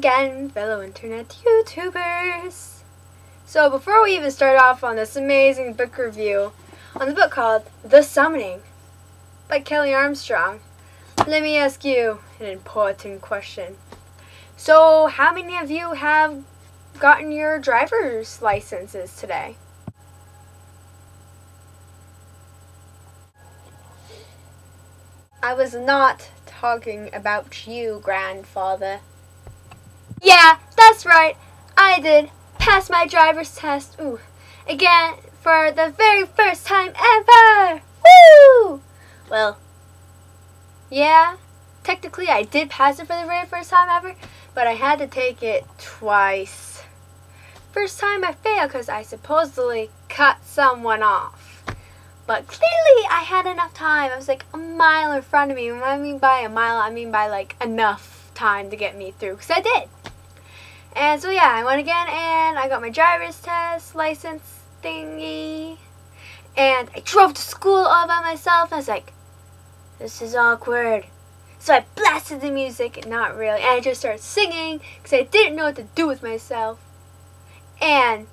again, fellow internet YouTubers. So before we even start off on this amazing book review on the book called The Summoning by Kelley Armstrong, let me ask you an important question. So how many of you have gotten your driver's licenses today? I was not talking about you, grandfather. Yeah, that's right. I did pass my driver's test. Again, for the very first time ever. Woo! Well, yeah, technically I did pass it for the very first time ever, but I had to take it twice. First time I failed because I supposedly cut someone off. But clearly I had enough time. I was like a mile in front of me. When I mean by a mile, I mean by like enough time to get me through. Because I did. And so yeah, I went again and I got my driver's test license thingy. And I drove to school all by myself. I was like, this is awkward. So I blasted the music, not really. And I just started singing because I didn't know what to do with myself. And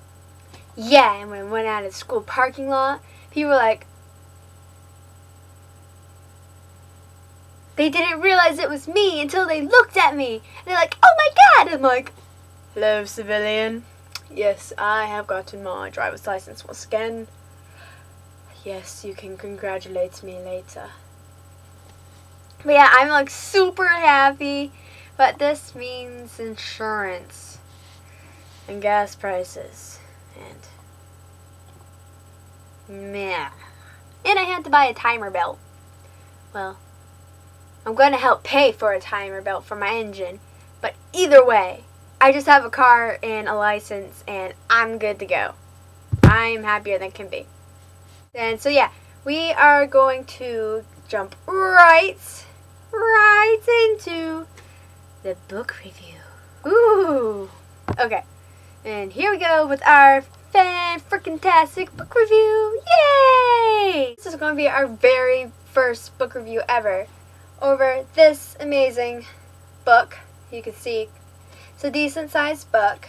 yeah, and when I went out of the school parking lot, people were like, they didn't realize it was me until they looked at me. And they're like, oh my God. I'm like, hello, civilian. Yes, I have gotten my driver's license once again. Yes, you can congratulate me later. But yeah, I'm like super happy. But this means insurance and gas prices and meh. And I had to buy a timer belt. Well, I'm going to help pay for a timer belt for my engine. But either way, I just have a car and a license and I'm good to go. I'm happier than can be. And so yeah, we are going to jump right into the book review. Ooh. Okay. And here we go with our fan-freaking-tastic book review. Yay! This is going to be our very first book review ever over this amazing book. You can see it's a decent sized book.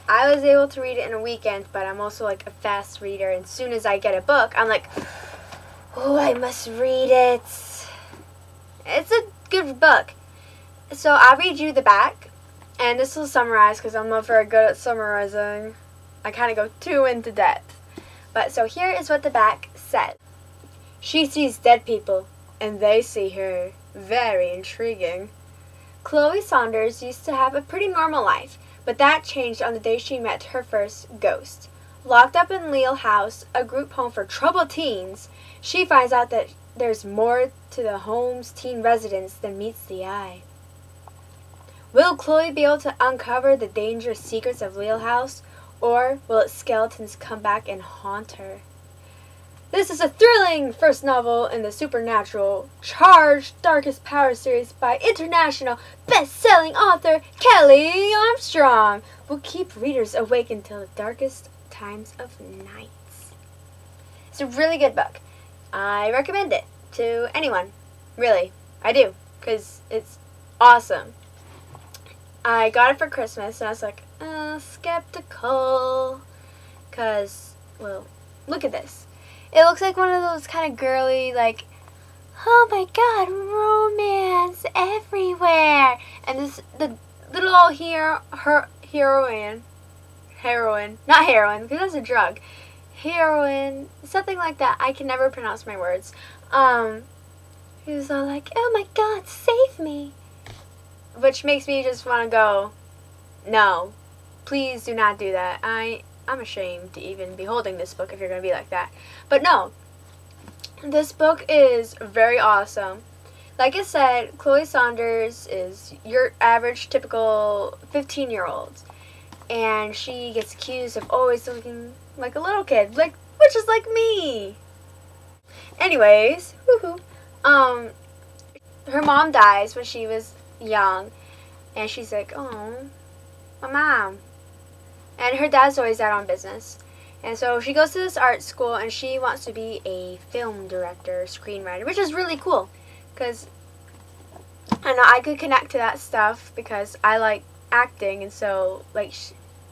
I was able to read it in a weekend, but I'm also like a fast reader, and as soon as I get a book, I'm like, oh, I must read it. It's a good book. So I'll read you the back, and this will summarize because I'm not very good at summarizing. I kind of go too into depth. But so here is what the back said. She sees dead people, and they see her. Very intriguing. Chloe Saunders used to have a pretty normal life, but that changed on the day she met her first ghost. Locked up in Leal House, a group home for troubled teens, she finds out that there's more to the home's teen residents than meets the eye. Will Chloe be able to uncover the dangerous secrets of Leal House, or will its skeletons come back and haunt her? This is a thrilling first novel in the supernatural, charged Darkest Power series by international best-selling author Kelley Armstrong. Will keep readers awake until the darkest times of nights. It's a really good book. I recommend it to anyone. Really, I do, because it's awesome. I got it for Christmas, and I was like, skeptical, because, well, look at this. It looks like one of those kind of girly, like, oh my God, romance everywhere. And this, the little old heroine, not heroin, because that's a drug. Heroine, something like that. I can never pronounce my words. He was all like, oh my God, save me. Which makes me just want to go, no, please do not do that. I'm ashamed to even be holding this book if you're going to be like that. But no, this book is very awesome. Like I said, Chloe Saunders is your average, typical 15-year-old. And she gets accused of always looking like a little kid, which is like me. Anyways, woohoo. Her mom dies when she was young. And she's like, oh, my mom. And her dad's always out on business. And so she goes to this art school and she wants to be a film director, screenwriter, which is really cool. Because I know I could connect to that stuff because I like acting, and so like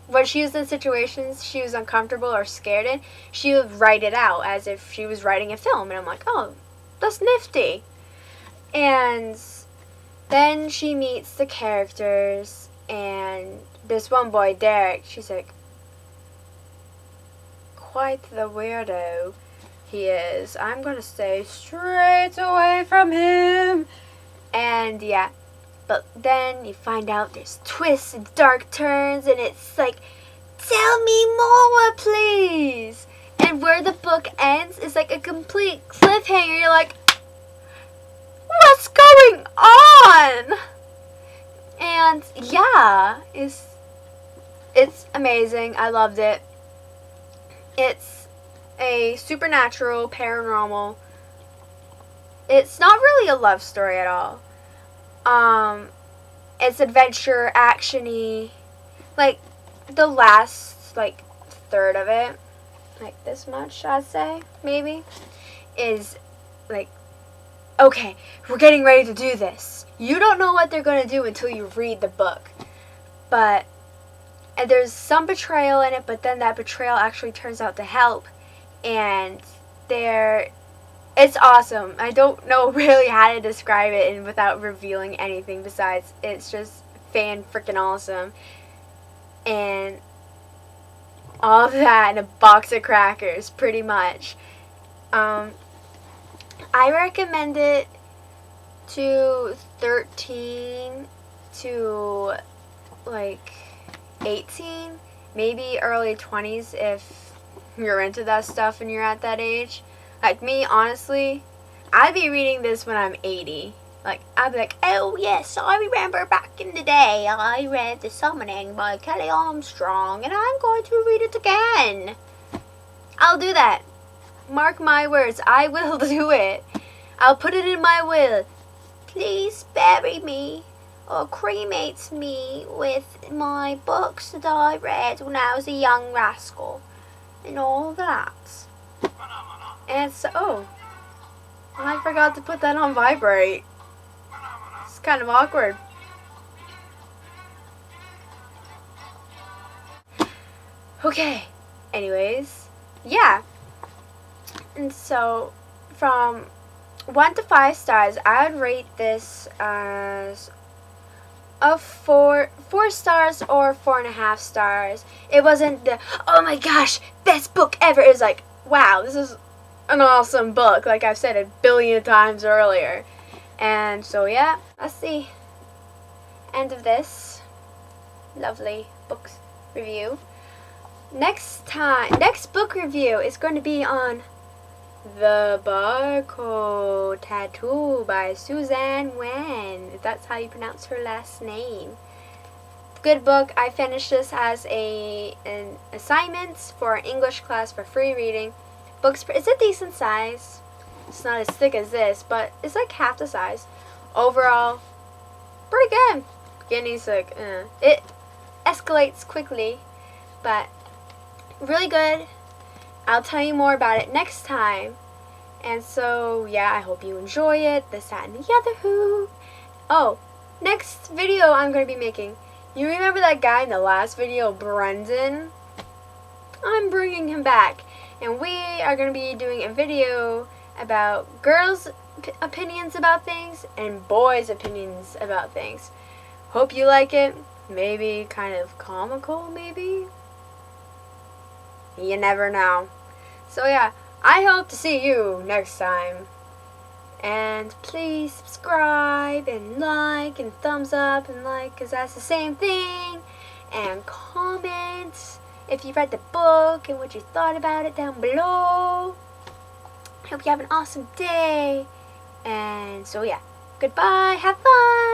when she was in situations she was uncomfortable or scared in, she would write it out as if she was writing a film, and I'm like, oh, that's nifty. And then she meets the characters, and this one boy, Derek, she's like, quite the weirdo he is. I'm gonna stay straight away from him. And yeah, but then you find out there's twists and dark turns, and it's like, tell me more, please. And where the book ends is like a complete cliffhanger. You're like, what's going on? And yeah, it's amazing. I loved it. It's a supernatural, paranormal. It's not really a love story at all. It's adventure, action-y. Like, the last, like, third of it, like this much, I'd say, maybe, is, like, okay, we're getting ready to do this. You don't know what they're going to do until you read the book. But, and there's some betrayal in it, but then that betrayal actually turns out to help. And it's awesome. I don't know really how to describe it and without revealing anything besides it's just fan-freaking awesome. And all of that in a box of crackers, pretty much. I recommend it to 13 to like 18, maybe early 20s if you're into that stuff and you're at that age. Like me, honestly, I'd be reading this when I'm 80. Like, I'd be like, oh yes, I remember back in the day I read The Summoning by Kelley Armstrong, and I'm going to read it again. I'll do that. Mark my words, I will do it. I'll put it in my will. Please bury me or cremate me with my books that I read when I was a young rascal and all that. And so, oh, I forgot to put that on vibrate. It's kind of awkward. Okay, anyways, yeah. And so, from 1 to 5 stars, I would rate this as a 4 stars or 4.5 stars. It wasn't the, oh my gosh, best book ever. It was like, wow, this is an awesome book, like I've said a billion times earlier. And so yeah, that's the end of this lovely books review. Next book review is going to be on The Barcode Tattoo by Suzanne Wen, if that's how you pronounce her last name. Good book. I finished this as an assignment for an English class for free reading. It's a decent size. It's not as thick as this, but it's like half the size. Overall, pretty good. Beginning's like, it escalates quickly, but really good. I'll tell you more about it next time. And so, yeah, I hope you enjoy it. This, that, and the other who. Oh, next video I'm going to be making. You remember that guy in the last video, Brendan? I'm bringing him back. And we are going to be doing a video about girls' opinions about things and boys' opinions about things. Hope you like it. Maybe kind of comical, maybe? You never know. So yeah, I hope to see you next time. And please subscribe and like and thumbs up and like, because that's the same thing. And comment if you read the book and what you thought about it down below. Hope you have an awesome day. And so yeah, goodbye, have fun.